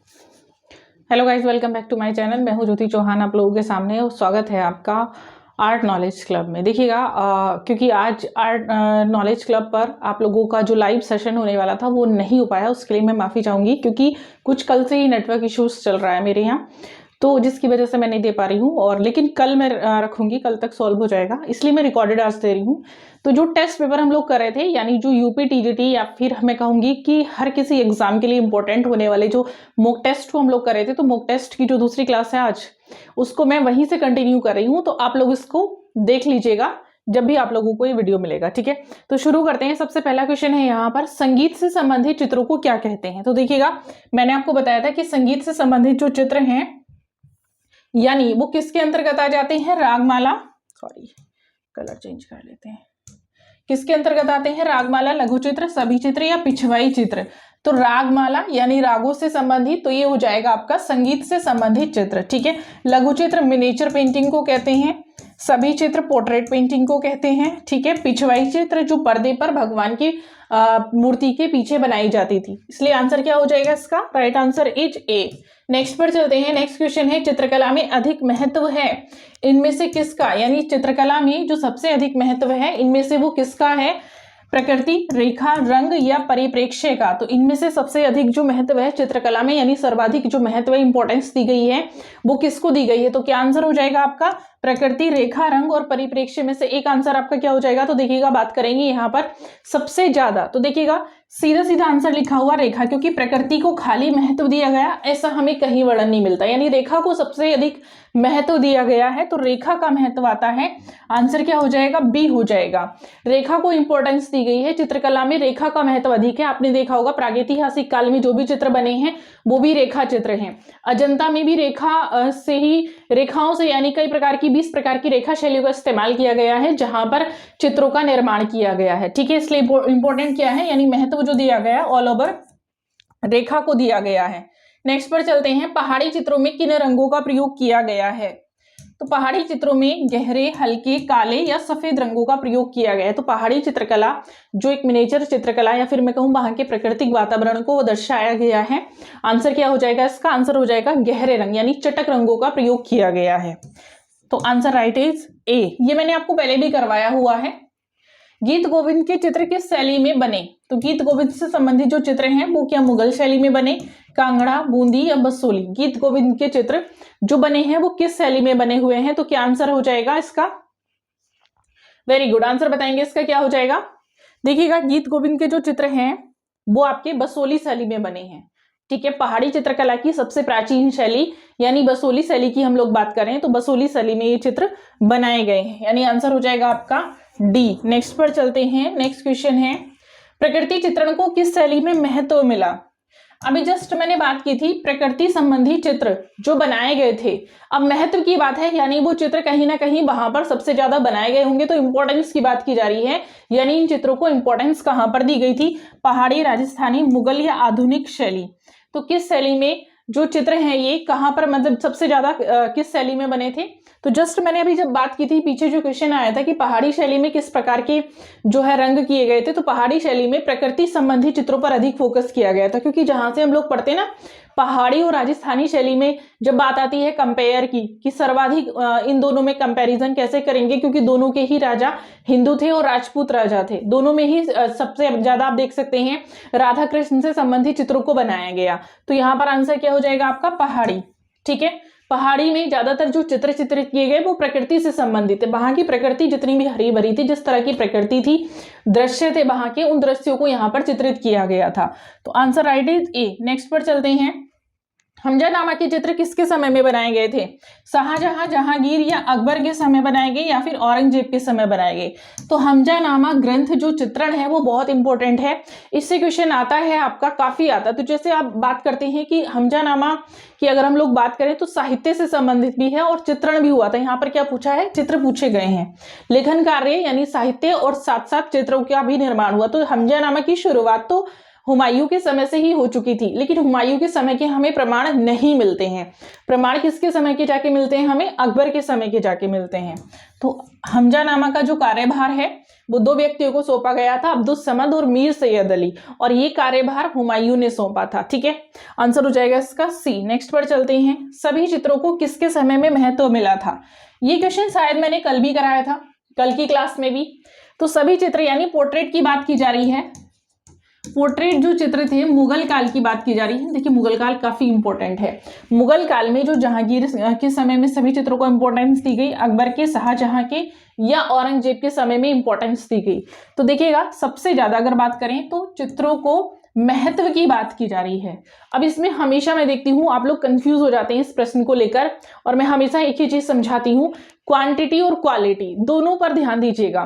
Hello guys, welcome back to my channel. मैं हूं ज्योति चौहान, आप लोगों के सामने और स्वागत है आपका आर्ट नॉलेज क्लब में। देखिएगा, क्योंकि आज आर्ट नॉलेज क्लब पर आप लोगों का जो लाइव सेशन होने वाला था वो नहीं हो पाया, उसके लिए मैं माफ़ी चाहूँगी, क्योंकि कुछ कल से ही नेटवर्क इश्यूज चल रहा है मेरे यहाँ, तो जिसकी वजह से मैं नहीं दे पा रही हूँ। और लेकिन कल मैं रखूँगी, कल तक सॉल्व हो जाएगा, इसलिए मैं रिकॉर्डेड आज दे रही हूँ। तो जो टेस्ट पेपर हम लोग कर रहे थे, यानी जो यूपी टीजीटी या फिर मैं कहूँगी कि हर किसी एग्जाम के लिए इंपॉर्टेंट होने वाले जो मॉक टेस्ट को हम लोग कर रहे थे, तो मॉक टेस्ट की जो दूसरी क्लास है आज, उसको मैं वहीं से कंटिन्यू कर रही हूँ। तो आप लोग इसको देख लीजिएगा जब भी आप लोगों को ये वीडियो मिलेगा, ठीक है। तो शुरू करते हैं। सबसे पहला क्वेश्चन है यहाँ पर, संगीत से संबंधित चित्रों को क्या कहते हैं। तो देखिएगा, मैंने आपको बताया था कि संगीत से संबंधित जो चित्र हैं, यानी वो किसके अंतर्गत आ जाते हैं, रागमाला, सॉरी कलर चेंज कर लेते हैं, किसके अंतर्गत आते हैं, रागमाला, लघु चित्र, सभी चित्र या पिछवाई चित्र। तो रागमाला यानी रागों से संबंधित, तो ये हो जाएगा आपका संगीत से संबंधित चित्र, ठीक है। लघु चित्र मिनिएचर पेंटिंग को कहते हैं, सभी चित्र पोर्ट्रेट पेंटिंग को कहते हैं, ठीक है। पिछवाई चित्र जो पर्दे पर भगवान की मूर्ति के पीछे बनाई जाती थी, इसलिए आंसर क्या हो जाएगा इसका, right answer is a. Next पर चलते हैं। नेक्स्ट क्वेश्चन है, चित्रकला में अधिक महत्व है इनमें से किसका, यानी चित्रकला में जो सबसे अधिक महत्व है इनमें से वो किसका है, प्रकृति, रेखा, रंग या परिप्रेक्ष्य का। तो इनमें से सबसे अधिक जो महत्व है चित्रकला में, यानी सर्वाधिक जो महत्व इंपॉर्टेंस दी गई है वो किसको दी गई है। तो क्या आंसर हो जाएगा आपका, प्रकृति, रेखा, रंग और परिप्रेक्ष्य में से एक आंसर आपका क्या हो जाएगा। तो देखिएगा, बात करेंगे यहाँ पर सबसे ज्यादा, तो देखिएगा सीधा सीधा आंसर लिखा हुआ रेखा, क्योंकि प्रकृति को खाली महत्व दिया गया ऐसा हमें कहीं वर्णन नहीं मिलता, यानी रेखा को सबसे अधिक महत्व दिया गया है, तो रेखा का महत्व आता है। आंसर क्या हो जाएगा, बी हो जाएगा। रेखा को इंपॉर्टेंस दी गई है, चित्रकला में रेखा का महत्व अधिक है। आपने देखा होगा प्रागैतिहासिक काल में जो भी चित्र बने हैं वो भी रेखा चित्र हैं। अजंता में भी रेखा से ही, रेखाओं से, यानी कई प्रकार की 20 प्रकार की रेखा शैलियों का इस्तेमाल किया गया है जहां पर चित्रों का निर्माण किया गया है, ठीक है। इसलिए इंपॉर्टेंट क्या है, यानी महत्व जो दिया गया ऑल ओवर रेखा को दिया गया है। नेक्स्ट पर चलते हैं, पहाड़ी चित्रों में किन रंगों का प्रयोग किया गया है। तो पहाड़ी चित्रों में गहरे, हल्के, काले या सफेद रंगों का प्रयोग किया गया है। तो पहाड़ी चित्रकला जो एक मिनिएचर चित्रकला या फिर मैं कहूँ वहां के प्राकृतिक वातावरण को दर्शाया गया है। आंसर क्या हो जाएगा इसका, आंसर हो जाएगा गहरे रंग, यानी चटक रंगों का प्रयोग किया गया है। तो आंसर राइट इज ए। ये मैंने आपको पहले भी करवाया हुआ है। गीत गोविंद के चित्र किस शैली में बने। तो गीत गोविंद से संबंधित जो चित्र हैं वो क्या मुगल शैली में बने, कांगड़ा, बूंदी या बसोली। गीत गोविंद के चित्र जो बने हैं वो किस शैली में बने हुए हैं। तो क्या आंसर हो जाएगा इसका, वेरी गुड, आंसर बताएंगे इसका क्या हो जाएगा। देखिएगा, गीत गोविंद के जो चित्र हैं वो आपके बसोली शैली में बने हैं, ठीक है। पहाड़ी चित्रकला की सबसे प्राचीन शैली यानी बसोली शैली की हम लोग बात करें तो बसोली शैली में ये चित्र बनाए गए हैं, यानी आंसर हो जाएगा आपका डी। नेक्स्ट पर चलते हैं। नेक्स्ट क्वेश्चन है, प्रकृति चित्रण को किस शैली में महत्व मिला। अभी जस्ट मैंने बात की थी प्रकृति संबंधी चित्र जो बनाए गए थे, अब महत्व की बात है, यानी वो चित्र कहीं ना कहीं वहां पर सबसे ज्यादा बनाए गए होंगे, तो इंपॉर्टेंस की बात की जा रही है, यानी इन चित्रों को इंपॉर्टेंस कहां पर दी गई थी, पहाड़ी, राजस्थानी, मुगल या आधुनिक शैली। तो किस शैली में जो चित्र हैं ये कहां पर, मतलब सबसे ज्यादा किस शैली में बने थे। तो जस्ट मैंने अभी जब बात की थी, पीछे जो क्वेश्चन आया था कि पहाड़ी शैली में किस प्रकार के जो है रंग किए गए थे, तो पहाड़ी शैली में प्रकृति संबंधी चित्रों पर अधिक फोकस किया गया था, क्योंकि जहां से हम लोग पढ़ते हैं ना, पहाड़ी और राजस्थानी शैली में जब बात आती है कंपेयर की, कि सर्वाधिक इन दोनों में कंपैरिजन कैसे करेंगे, क्योंकि दोनों के ही राजा हिंदू थे और राजपूत राजा थे, दोनों में ही सबसे ज्यादा आप देख सकते हैं राधा कृष्ण से संबंधित चित्रों को बनाया गया। तो यहाँ पर आंसर क्या हो जाएगा आपका, पहाड़ी, ठीक है। पहाड़ी में ज्यादातर जो चित्र चित्रित किए गए वो प्रकृति से संबंधित है, वहां की प्रकृति जितनी भी हरी भरी थी, जिस तरह की प्रकृति थी, दृश्य थे वहां के, उन दृश्यों को यहाँ पर चित्रित किया गया था। तो answer right is a. Next पर चलते हैं, हमजानामा के चित्र किसके समय में बनाए गए थे, शाहजहां, जहांगीर या अकबर के समय बनाए गए या फिर औरंगजेब के समय बनाए गए। तो हमजानामा ग्रंथ जो चित्रण है वो बहुत इंपॉर्टेंट है, इससे क्वेश्चन आता है आपका, काफी आता है। तो जैसे आप बात करते हैं कि हमजानामा की अगर हम लोग बात करें तो साहित्य से संबंधित भी है और चित्रण भी हुआ था। यहाँ पर क्या पूछा है, चित्र पूछे गए हैं, लेखन कार्य यानी साहित्य और साथ साथ चित्रों का भी निर्माण हुआ। तो हमजानामा की शुरुआत तो हुमायूं के समय से ही हो चुकी थी, लेकिन हुमायूं के समय के हमें प्रमाण नहीं मिलते हैं। प्रमाण किसके समय के जाके मिलते हैं? हमें अकबर के समय के जाके मिलते हैं। तो हमजानामा का जो कार्यभार है वो 2 व्यक्तियों को सौंपा गया था, अब्दुस समद और मीर सैयद अली, और ये कार्यभार हुमायूं ने सौंपा था। ठीक है, आंसर हो जाएगा इसका सी। नेक्स्ट पर चलते हैं, सभी चित्रों को किसके समय में महत्व मिला था? ये क्वेश्चन शायद मैंने कल भी कराया था, कल की क्लास में भी। तो सभी चित्र यानी पोर्ट्रेट की बात की जा रही है, पोर्ट्रेट जो चित्र थे मुगल काल की बात की जा रही है। देखिए मुगल काल काफी इंपॉर्टेंट है। मुगल काल में जो जहांगीर के समय में सभी चित्रों को इंपॉर्टेंस दी गई, अकबर के, शाहजहां के या औरंगजेब के समय में इंपॉर्टेंस दी गई। तो देखिएगा सबसे ज्यादा अगर बात करें तो चित्रों को महत्व की बात की जा रही है। अब इसमें हमेशा मैं देखती हूँ आप लोग कंफ्यूज हो जाते हैं इस प्रश्न को लेकर, और मैं हमेशा एक ही चीज समझाती हूँ, क्वांटिटी और क्वालिटी दोनों पर ध्यान दीजिएगा।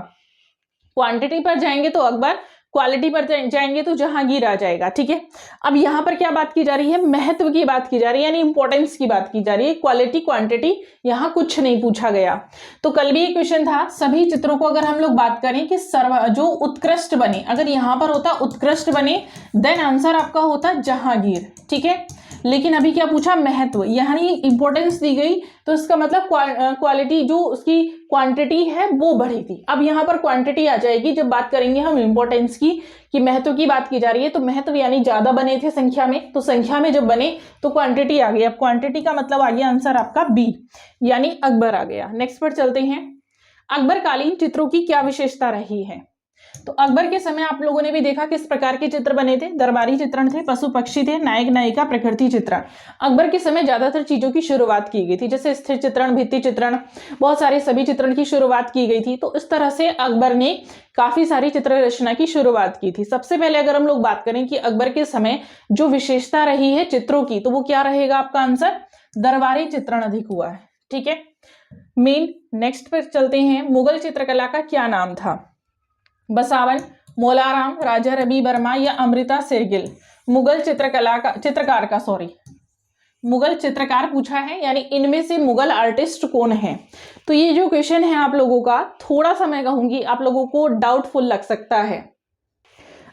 क्वांटिटी पर जाएंगे तो अकबर, क्वालिटी पर जाएंगे तो जहांगीर आ जाएगा। ठीक है, अब यहां पर क्या बात की जा रही है? महत्व की बात की जा रही है, यानी इंपॉर्टेंस की बात की जा रही है। क्वालिटी क्वांटिटी यहां कुछ नहीं पूछा गया। तो कल भी एक क्वेश्चन था, सभी चित्रों को अगर हम लोग बात करें कि जो उत्कृष्ट बने, अगर यहां पर होता उत्कृष्ट बने देन आंसर आपका होता जहांगीर। ठीक है, लेकिन अभी क्या पूछा? महत्व, यानी इंपॉर्टेंस दी गई, तो इसका मतलब क्वालिटी जो उसकी क्वांटिटी है वो बढ़ी थी। अब यहाँ पर क्वांटिटी आ जाएगी जब बात करेंगे हम इंपॉर्टेंस की, कि महत्व की बात की जा रही है, तो महत्व यानी ज्यादा बने थे संख्या में, तो संख्या में जब बने तो क्वांटिटी आ गई। अब क्वांटिटी का मतलब आ गया आंसर आपका बी, यानी अकबर आ गया। नेक्स्ट पर चलते हैं, अकबर कालीन चित्रों की क्या विशेषता रही है? तो अकबर के समय आप लोगों ने भी देखा किस प्रकार के चित्र बने थे, दरबारी चित्रण थे, पशु पक्षी थे, नायक नायिका, प्रकृति चित्रण। अकबर के समय ज्यादातर चीजों की शुरुआत की गई थी, जैसे स्थिर चित्रण, भित्ति चित्रण, बहुत सारे सभी चित्रण की शुरुआत की गई थी। तो इस तरह से अकबर ने काफी सारी चित्र रचना की शुरुआत की थी। सबसे पहले अगर हम लोग बात करें कि अकबर के समय जो विशेषता रही है चित्रों की, तो वो क्या रहेगा आपका आंसर? दरबारी चित्रण अधिक हुआ है। ठीक है, मेन। नेक्स्ट पर चलते हैं, मुगल चित्रकला का क्या नाम था? बसावन, मोलाराम, राजा रवि वर्मा या अमृता शेरगिल? मुगल मुगल चित्रकार पूछा है, यानी इनमें से मुगल आर्टिस्ट कौन है? तो ये जो क्वेश्चन है आप लोगों का, थोड़ा सा मैं कहूंगी आप लोगों को डाउटफुल लग सकता है।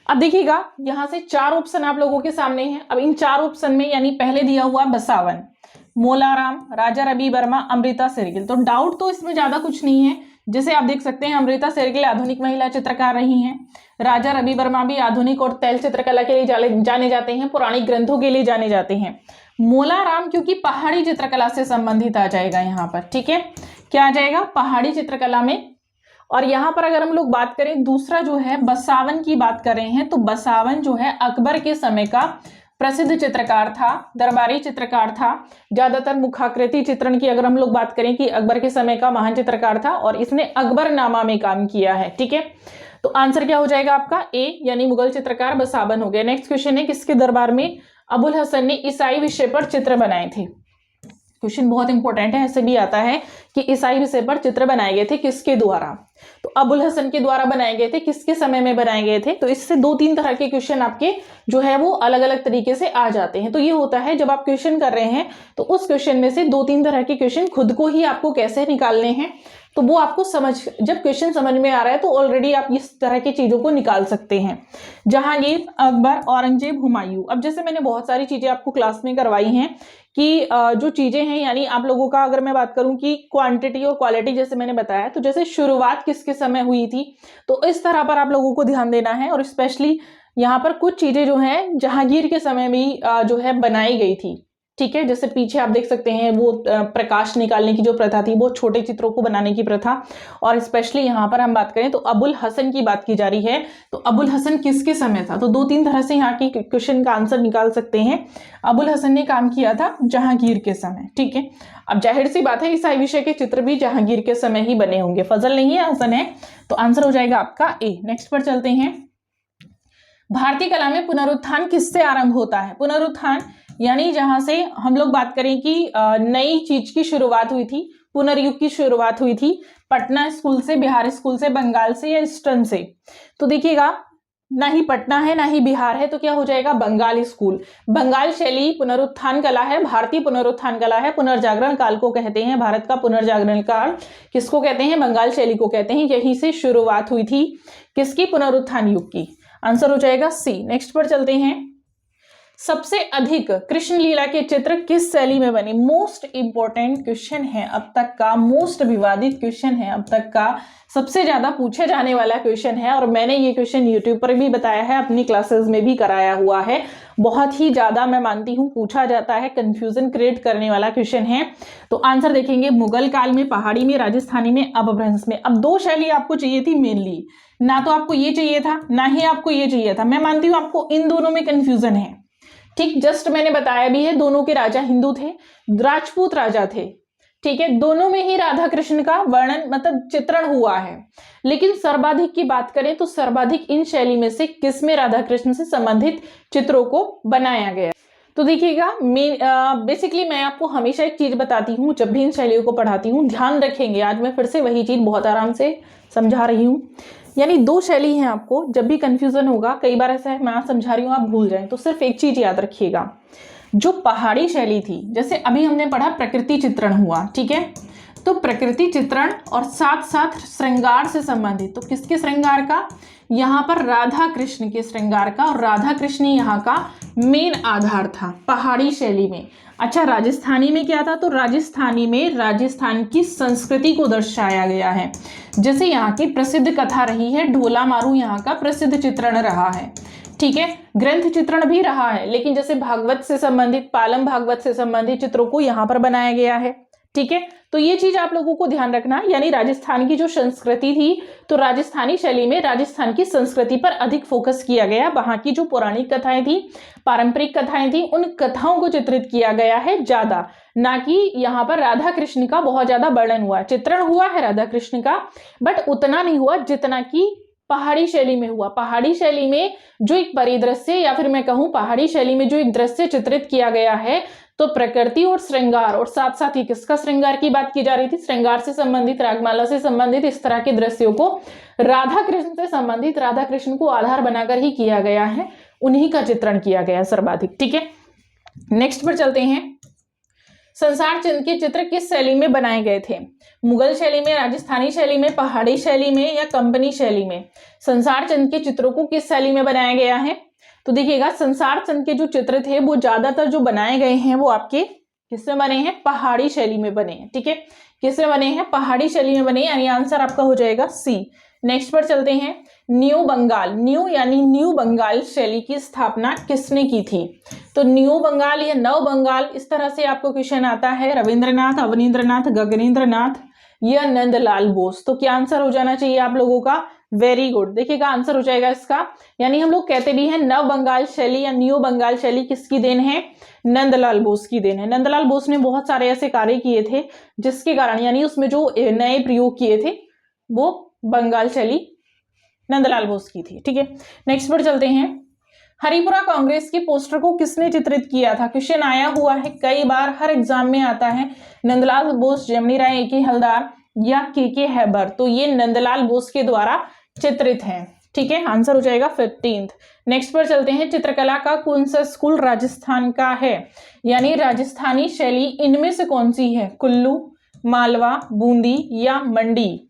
अब देखिएगा यहां से 4 ऑप्शन आप लोगों के सामने हैं। अब इन 4 ऑप्शन में यानी पहले दिया हुआ बसावन, मोलाराम, राजा रवि वर्मा, अमृता शेरगिल, तो डाउट तो इसमें ज्यादा कुछ नहीं है। जैसे आप देख सकते हैं अमृता शेरगिल आधुनिक महिला चित्रकार रही हैं, राजा रवि वर्मा भी आधुनिक और तैल चित्रकला के लिए जाने जाते हैं, पौराणिक ग्रंथों के लिए जाने जाते हैं। मोलाराम क्योंकि पहाड़ी चित्रकला से संबंधित आ जाएगा यहाँ पर। ठीक है, क्या आ जाएगा? पहाड़ी चित्रकला में। और यहाँ पर अगर हम लोग बात करें दूसरा जो है बसावन की बात कर रहे हैं, तो बसावन जो है अकबर के समय का प्रसिद्ध चित्रकार था, दरबारी चित्रकार था, ज्यादातर मुखाकृति चित्रण की अगर हम लोग बात करें कि अकबर के समय का महान चित्रकार था, और इसने अकबरनामा में काम किया है। ठीक है, तो आंसर क्या हो जाएगा आपका? ए, यानी मुगल चित्रकार बसावन हो गया। नेक्स्ट क्वेश्चन है, किसके दरबार में अबुल हसन ने ईसाई विषय पर चित्र बनाए थे? क्वेश्चन बहुत इंपॉर्टेंट है, ऐसे भी आता है कि ईसाई विषय पर चित्र बनाए गए थे किसके द्वारा? तो अबुल हसन के द्वारा बनाए गए थे, किसके समय में बनाए गए थे? तो इससे 2-3 तरह के क्वेश्चन आपके जो है वो अलग अलग तरीके से आ जाते हैं। तो ये होता है जब आप क्वेश्चन कर रहे हैं तो उस क्वेश्चन में से 2-3 तरह के क्वेश्चन खुद को ही आपको कैसे निकालने हैं, तो वो आपको जब क्वेश्चन समझ में आ रहा है तो ऑलरेडी आप इस तरह की चीजों को निकाल सकते हैं। जहांगीर, अकबर, औरंगजेब, हुमायूं। अब जैसे मैंने बहुत सारी चीजें आपको क्लास में करवाई हैं कि जो चीजें हैं, यानी आप लोगों का अगर मैं बात करूं कि क्वांटिटी और क्वालिटी जैसे मैंने बताया, तो जैसे शुरुआत किसके समय हुई थी, तो इस तरह पर आप लोगों को ध्यान देना है। और स्पेशली यहाँ पर कुछ चीजें जो हैं जहांगीर के समय में जो है बनाई गई थी। ठीक है, जैसे पीछे आप देख सकते हैं वो प्रकाश निकालने की जो प्रथा थी, वो छोटे चित्रों को बनाने की प्रथा। और स्पेशली यहाँ पर हम बात करें तो अबुल हसन की बात की जा रही है, तो अबुल हसन किसके समय था? तो 2-3 तरह से यहाँ की क्वेश्चन का आंसर निकाल सकते हैं। अबुल हसन ने काम किया था जहांगीर के समय। ठीक है, अब जाहिर सी बात है ईसाई विषय के चित्र भी जहांगीर के समय ही बने होंगे, फजल नहीं है, हसन है, तो आंसर हो जाएगा आपका ए। नेक्स्ट पर चलते हैं, भारतीय कला में पुनरुत्थान किससे आरंभ होता है? पुनरुत्थान यानी जहां से हम लोग बात करें कि नई चीज की शुरुआत हुई थी, पुनर्युग की शुरुआत हुई थी, पटना स्कूल से, बिहार स्कूल से, बंगाल से या ईस्टर्न से। तो देखिएगा ना ही पटना है ना ही बिहार है, तो क्या हो जाएगा? बंगाल स्कूल। बंगाल शैली पुनरुत्थान कला है, भारतीय पुनरुत्थान कला है, पुनर्जागरण काल को कहते हैं। भारत का पुनर्जागरण काल किसको कहते हैं? बंगाल शैली को कहते हैं। यहीं से शुरुआत हुई थी किसकी? पुनरुत्थान युग की। आंसर हो जाएगा सी। नेक्स्ट पर चलते हैं, सबसे अधिक कृष्ण लीला के चित्र किस शैली में बने? मोस्ट इंपॉर्टेंट क्वेश्चन है अब तक का, मोस्ट विवादित क्वेश्चन है अब तक का, सबसे ज्यादा पूछे जाने वाला क्वेश्चन है, और मैंने ये क्वेश्चन यूट्यूब पर भी बताया है, अपनी क्लासेस में भी कराया हुआ है। बहुत ही ज्यादा मैं मानती हूँ पूछा जाता है, कंफ्यूजन क्रिएट करने वाला क्वेश्चन है। तो आंसर देखेंगे, मुगल काल में, पहाड़ी में, राजस्थानी में, अपभ्रंश में। अब दो शैली आपको चाहिए थी मेनली, ना तो आपको ये चाहिए था ना ही आपको ये चाहिए था। मैं मानती हूँ आपको इन दोनों में कंफ्यूजन है, ठीक। जस्ट मैंने बताया भी है, दोनों के राजा हिंदू थे, राजपूत राजा थे, ठीक है। दोनों में ही राधा कृष्ण का वर्णन मतलब चित्रण हुआ है, लेकिन सर्वाधिक की बात करें तो सर्वाधिक इन शैली में से किसमें राधा कृष्ण से संबंधित चित्रों को बनाया गया? तो देखिएगा, बेसिकली मैं आपको हमेशा एक चीज बताती हूँ जब भी इन शैलियों को पढ़ाती हूँ, ध्यान रखेंगे, आज मैं फिर से वही चीज बहुत आराम से समझा रही हूँ। यानी दो शैली हैं, आपको जब भी कंफ्यूजन होगा, कई बार ऐसा है मैं आज समझा रही हूँ आप भूल जाएं, तो सिर्फ एक चीज याद रखिएगा, जो पहाड़ी शैली थी, जैसे अभी हमने पढ़ा प्रकृति चित्रण हुआ, ठीक है, तो प्रकृति चित्रण और साथ साथ श्रृंगार से संबंधित, तो किसके श्रृंगार का? यहाँ पर राधा कृष्ण के श्रृंगार का, और राधा कृष्ण यहाँ का मेन आधार था पहाड़ी शैली में। अच्छा, राजस्थानी में क्या था? तो राजस्थानी में राजस्थान की संस्कृति को दर्शाया गया है, जैसे यहाँ की प्रसिद्ध कथा रही है ढोला मारू, यहाँ का प्रसिद्ध चित्रण रहा है, ठीक है। ग्रंथ चित्रण भी रहा है, लेकिन जैसे भागवत से संबंधित, पालम भागवत से संबंधित चित्रों को यहाँ पर बनाया गया है, ठीक है। तो ये चीज आप लोगों को ध्यान रखना, यानी राजस्थान की जो संस्कृति थी, तो राजस्थानी शैली में राजस्थान की संस्कृति पर अधिक फोकस किया गया, वहां की जो पौराणिक कथाएं थी, पारंपरिक कथाएं थी, उन कथाओं को चित्रित किया गया है ज्यादा, ना कि यहाँ पर राधा कृष्ण का बहुत ज्यादा वर्णन हुआ। चित्रण हुआ है राधा कृष्ण का, बट उतना नहीं हुआ जितना कि पहाड़ी शैली में हुआ। पहाड़ी शैली में जो एक परिदृश्य, या फिर मैं कहूं पहाड़ी शैली में जो एक दृश्य चित्रित किया गया है, तो प्रकृति और श्रृंगार, और साथ साथ ही किसका श्रृंगार की बात की जा रही थी? श्रृंगार से संबंधित, रागमाला से संबंधित, इस तरह के दृश्यों को राधा कृष्ण से संबंधित, राधा कृष्ण को आधार बनाकर ही किया गया है, उन्हीं का चित्रण किया गया सर्वाधिक, ठीक है। नेक्स्ट पर चलते हैं, संसार चिन्ह के चित्र किस शैली में बनाए गए थे? मुगल शैली में, राजस्थानी शैली में, पहाड़ी शैली में, या कंपनी शैली में? संसार चिन्ह के चित्रों को किस शैली में बनाया गया है? तो देखिएगा, संसार चिन्ह के जो चित्र थे वो ज्यादातर जो बनाए गए हैं वो आपके किसमें बने हैं? पहाड़ी शैली में बने हैं, ठीक है। किसमें बने हैं? पहाड़ी शैली में बने, यानी आंसर आपका हो जाएगा सी। नेक्स्ट पर चलते हैं, न्यू बंगाल, न्यू यानी न्यू बंगाल शैली की स्थापना किसने की थी? तो न्यू बंगाल या नव बंगाल, इस तरह से आपको क्वेश्चन आता है, रविंद्रनाथ, अवनींद्रनाथ, गगनेंद्रनाथ या नंदलाल बोस। तो क्या आंसर हो जाना चाहिए आप लोगों का? Very good. देखिएगा, आंसर हो जाएगा इसका, यानी हम लोग कहते भी हैं नव बंगाल शैली या न्यू बंगाल शैली किसकी देन है? नंदलाल बोस की देन है। नंदलाल बोस ने बहुत सारे ऐसे कार्य किए थे जिसके कारण, यानी उसमें जो नए प्रयोग किए थे वो बंगाल शैली नंदलाल बोस की थी, ठीक है। नेक्स्ट पर चलते हैं, हरिपुरा कांग्रेस के पोस्टर को किसने चित्रित किया था? क्वेश्चन आया हुआ है कई बार, हर एग्जाम में आता है, नंदलाल बोस, जमनी राय, ए के हलदार या के हैबर। तो ये नंदलाल बोस के द्वारा चित्रित है, ठीक है। आंसर हो जाएगा 15th। नेक्स्ट पर चलते हैं, चित्रकला का कौन सा स्कूल राजस्थान का है? यानी राजस्थानी शैली इनमें से कौन सी है? कुल्लू, मालवा, बूंदी या मंडी?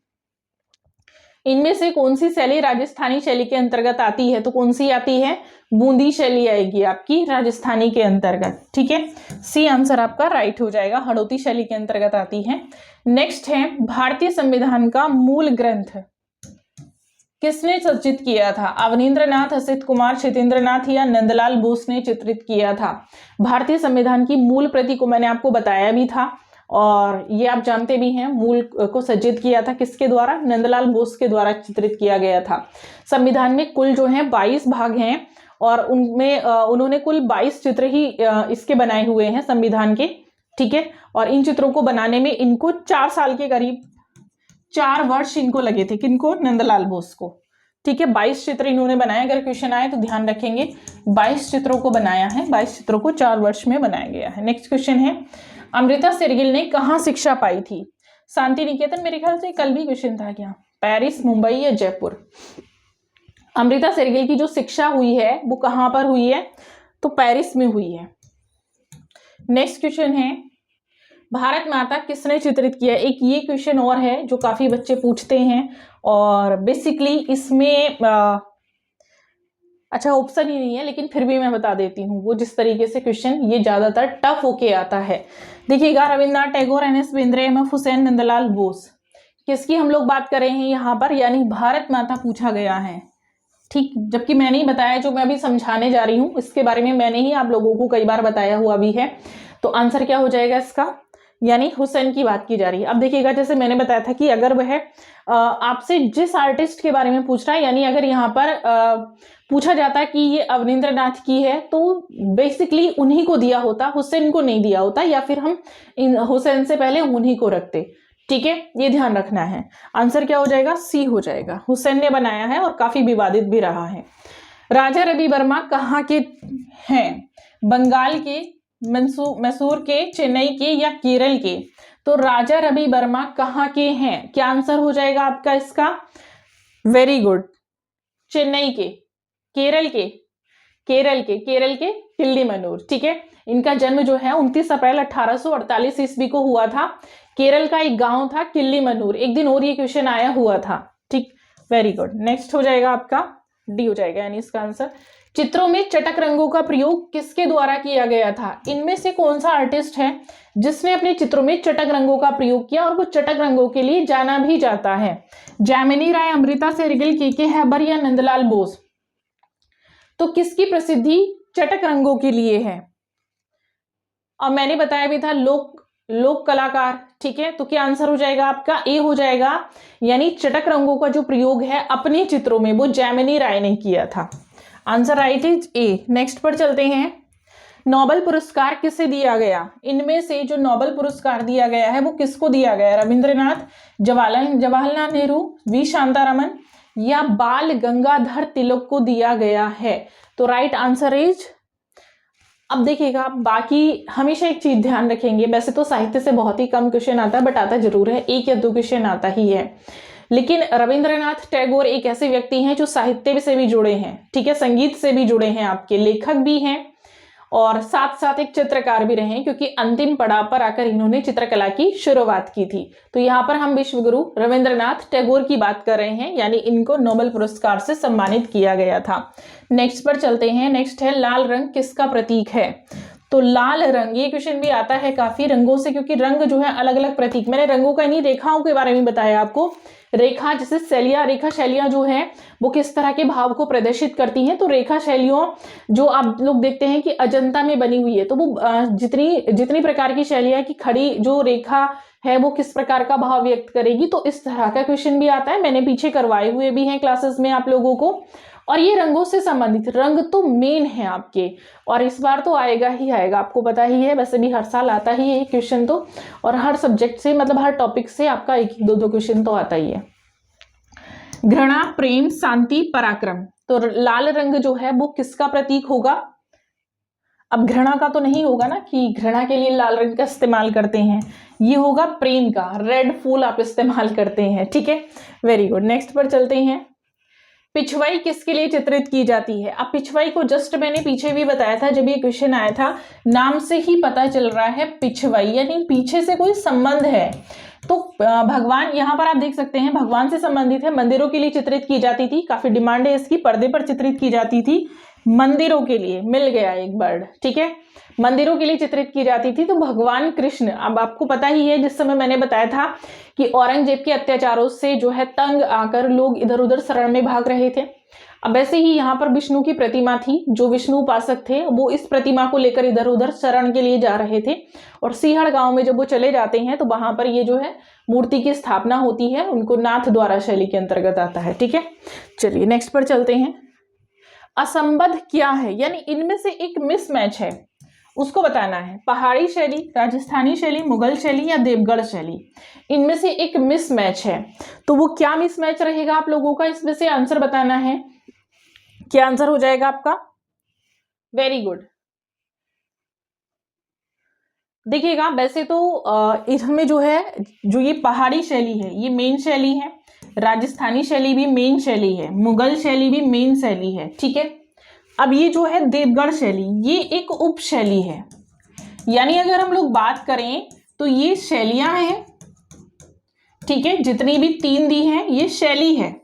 इनमें से कौन सी शैली राजस्थानी शैली के अंतर्गत आती है? तो कौन सी आती है? बूंदी शैली आएगी आपकी राजस्थानी के अंतर्गत, ठीक है। सी आंसर आपका राइट हो जाएगा, हड़ौती शैली के अंतर्गत आती है। नेक्स्ट है, भारतीय संविधान का मूल ग्रंथ किसने सज्जित किया था? अवनींद्रनाथ, असित कुमार, क्षितेंद्रनाथ या नंदलाल बोस ने चित्रित किया था? भारतीय संविधान की मूल प्रति को मैंने आपको बताया भी था, और ये आप जानते भी हैं, मूल को सज्जित किया था किसके द्वारा? नंदलाल बोस के द्वारा चित्रित किया गया था। संविधान में कुल जो है 22 भाग हैं, और उनमें उन्होंने कुल 22 चित्र ही इसके बनाए हुए हैं संविधान के, ठीक है। और इन चित्रों को बनाने में इनको 4 साल के करीब, 4 वर्ष इनको लगे थे। किनको? नंदलाल बोस को, ठीक है। 22 चित्र इन्होंने बनाए, अगर क्वेश्चन आए तो ध्यान रखेंगे, 22 चित्रों को बनाया है, 22 चित्रों को 4 वर्ष में बनाया गया है। नेक्स्ट क्वेश्चन है, अमृता शेरगिल ने कहाँ शिक्षा पाई थी? शांति निकेतन, मेरे ख्याल से कल भी क्वेश्चन था क्या? पेरिस, मुंबई या जयपुर? अमृता शेरगिल की जो शिक्षा हुई है वो कहाँ पर हुई है? तो पेरिस में हुई है। नेक्स्ट क्वेश्चन है, भारत माता किसने चित्रित किया? एक ये क्वेश्चन और है जो काफी बच्चे पूछते हैं, और बेसिकली इसमें अच्छा ऑप्शन ही नहीं है, लेकिन फिर भी मैं बता देती हूँ वो जिस तरीके से क्वेश्चन ये ज्यादातर टफ होके आता है। देखिएगा, रविन्द्रनाथ टैगोर, एन.एस. बिंद्रे, एम.एफ. हुसैन, नंदलाल बोस, किसकी हम लोग बात कर रहे हैं यहाँ पर, यानी भारत माता पूछा गया है। ठीक, जबकि मैंने ही बताया, जो मैं अभी समझाने जा रही हूँ इसके बारे में मैंने ही आप लोगों को कई बार बताया हुआ भी है। तो आंसर क्या हो जाएगा इसका, यानी हुसैन की बात की जा रही है। अब देखिएगा, जैसे मैंने बताया था कि अगर वह आपसे जिस आर्टिस्ट के बारे में पूछ रहा है, यानी अगर यहाँ पर पूछा जाता कि ये अवनींद्रनाथ की है, तो बेसिकली उन्हीं को दिया होता, हुसैन को नहीं दिया होता, या फिर हम हुसैन से पहले उन्हीं को रखते। ठीक है, ये ध्यान रखना है। आंसर क्या हो जाएगा, सी हो जाएगा। हुसैन ने बनाया है और काफी विवादित भी रहा है। राजा रवि वर्मा कहाँ के हैं, बंगाल के, मैसूर के, चेन्नई के या केरल के। तो राजा रवि वर्मा कहाँ के हैं, क्या आंसर हो जाएगा आपका इसका, वेरी गुड, चेन्नई के, केरल के, केरल के किल्लीमन्नूर। ठीक है, इनका जन्म जो है 29 अप्रैल 1848 ईस्वी को हुआ था। केरल का एक गांव था किल्लीमन्नूर, एक दिन और ये क्वेश्चन आया हुआ था। ठीक, वेरी गुड। नेक्स्ट हो जाएगा आपका डी हो जाएगा, यानी इसका आंसर। चित्रों में चटक रंगों का प्रयोग किसके द्वारा किया गया था, इनमें से कौन सा आर्टिस्ट है जिसने अपने चित्रों में चटक रंगों का प्रयोग किया और वो चटक रंगों के लिए जाना भी जाता है। जैमिनी राय, अमृता शेरगिल, के हैबर या नंदलाल बोस। तो किसकी प्रसिद्धि चटक रंगों के लिए है, और मैंने बताया भी था लोक कलाकार। ठीक है, तो क्या आंसर हो जाएगा आपका, ए हो जाएगा, यानी चटक रंगों का जो प्रयोग है अपने चित्रों में वो जैमिनी राय ने किया था। Answer right is a. Next पर चलते हैं। नोबेल पुरस्कार किसे दिया गया, इनमें से जो नोबेल पुरस्कार दिया गया है वो किसको दिया गया, रविंद्रनाथ, जवाहरलाल नेहरू, वी शांतारामन या बाल गंगाधर तिलक को दिया गया है। तो राइट आंसर इज, अब देखिएगा, बाकी हमेशा एक चीज ध्यान रखेंगे, वैसे तो साहित्य से बहुत ही कम क्वेश्चन आता है, बट आता जरूर है, एक या दो क्वेश्चन आता ही है। लेकिन रविंद्रनाथ टैगोर एक ऐसे व्यक्ति हैं जो साहित्य से भी जुड़े हैं। ठीक है, संगीत से भी जुड़े हैं, आपके लेखक भी हैं और साथ साथ एक चित्रकार भी रहे, क्योंकि अंतिम पड़ाव पर आकर इन्होंने चित्रकला की शुरुआत की थी। तो यहाँ पर हम विश्वगुरु रविंद्रनाथ टैगोर की बात कर रहे हैं, यानी इनको नोबेल पुरस्कार से सम्मानित किया गया था। नेक्स्ट पर चलते हैं। नेक्स्ट है, लाल रंग किसका प्रतीक है। तो लाल रंग, ये क्वेश्चन भी आता है काफी रंगों से, क्योंकि रंग जो है अलग अलग प्रतीक, मैंने रंगों का नहीं रेखाओं के बारे में बताया आपको। रेखा जैसे रेखा शैलियां जो है वो किस तरह के भाव को प्रदर्शित करती हैं। तो रेखा शैलियों जो आप लोग देखते हैं कि अजंता में बनी हुई है, तो वो जितनी प्रकार की शैलियां की खड़ी जो रेखा है वो किस प्रकार का भाव व्यक्त करेगी, तो इस तरह का क्वेश्चन भी आता है। मैंने पीछे करवाए हुए भी हैं क्लासेस में आप लोगों को। और ये रंगों से संबंधित, रंग तो मेन है आपके, और इस बार तो आएगा ही आएगा, आपको पता ही है, वैसे भी हर साल आता ही है क्वेश्चन तो, और हर सब्जेक्ट से, मतलब हर टॉपिक से आपका एक दो क्वेश्चन तो आता ही है। घृणा, प्रेम, शांति, पराक्रम। तो लाल रंग जो है वो किसका प्रतीक होगा। अब घृणा का तो नहीं होगा ना, कि घृणा के लिए लाल रंग का इस्तेमाल करते हैं, ये होगा प्रेम का, रेड फूल आप इस्तेमाल करते हैं। ठीक है, वेरी गुड। नेक्स्ट पर चलते हैं। पिछवाई किसके लिए चित्रित की जाती है। अब पिछवाई को जस्ट मैंने पीछे भी बताया था जब ये क्वेश्चन आया था, नाम से ही पता चल रहा है पिछवाई, यानी पीछे से कोई संबंध है। तो भगवान, यहाँ पर आप देख सकते हैं, भगवान से संबंधित है, मंदिरों के लिए चित्रित की जाती थी, काफी डिमांड है इसकी, पर्दे पर चित्रित की जाती थी, मंदिरों के लिए, मिल गया एक वर्ड। ठीक है, मंदिरों के लिए चित्रित की जाती थी। तो भगवान कृष्ण, अब आपको पता ही है, जिस समय मैंने बताया था कि औरंगजेब के अत्याचारों से जो है तंग आकर लोग इधर उधर शरण में भाग रहे थे। अब वैसे ही यहाँ पर विष्णु की प्रतिमा थी, जो विष्णु उपासक थे वो इस प्रतिमा को लेकर इधर उधर शरण के लिए जा रहे थे, और सिंहड़ गांव में जब वो चले जाते हैं तो वहां पर ये जो है मूर्ति की स्थापना होती है, उनको नाथ द्वारा शैली के अंतर्गत आता है। ठीक है, चलिए नेक्स्ट पर चलते हैं। असंबद्ध क्या है, यानी इनमें से एक मिसमैच है, उसको बताना है। पहाड़ी शैली, राजस्थानी शैली, मुगल शैली या देवगढ़ शैली, इनमें से एक मिसमैच है। तो वो क्या मिसमैच रहेगा आप लोगों का, इसमें से आंसर बताना है। क्या आंसर हो जाएगा आपका, वेरी गुड। देखिएगा, वैसे तो इसमें जो है, जो ये पहाड़ी शैली है ये मेन शैली है, राजस्थानी शैली भी मेन शैली है, मुगल शैली भी मेन शैली है। ठीक है, अब ये जो है देवगढ़ शैली, ये एक उप शैली है, यानी अगर हम लोग बात करें तो ये शैलियां हैं। ठीक है, जितनी भी तीन दी हैं ये शैली है,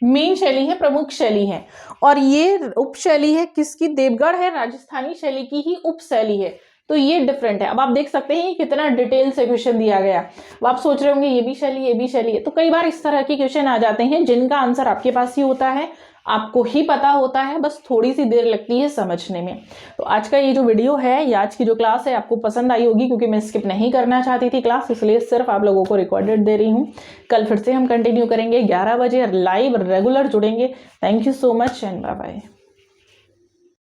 मेन शैली है, प्रमुख शैली है। और ये उपशैली है किसकी? देवगढ़ है, राजस्थानी शैली की ही उपशैली है। तो ये डिफरेंट है। अब आप देख सकते हैं कितना डिटेल से क्वेश्चन दिया गया। अब आप सोच रहे होंगे ये भी शैली, ये भी शैली है। तो कई बार इस तरह के क्वेश्चन आ जाते हैं जिनका आंसर आपके पास ही होता है, आपको ही पता होता है, बस थोड़ी सी देर लगती है समझने में। तो आज का ये जो वीडियो है, ये आज की जो क्लास है, आपको पसंद आई होगी, क्योंकि मैं स्किप नहीं करना चाहती थी क्लास, इसलिए सिर्फ आप लोगों को रिकॉर्डेड दे रही हूँ। कल फिर से हम कंटिन्यू करेंगे 11 बजे, लाइव रेगुलर जुड़ेंगे। Thank you so much and bye bye.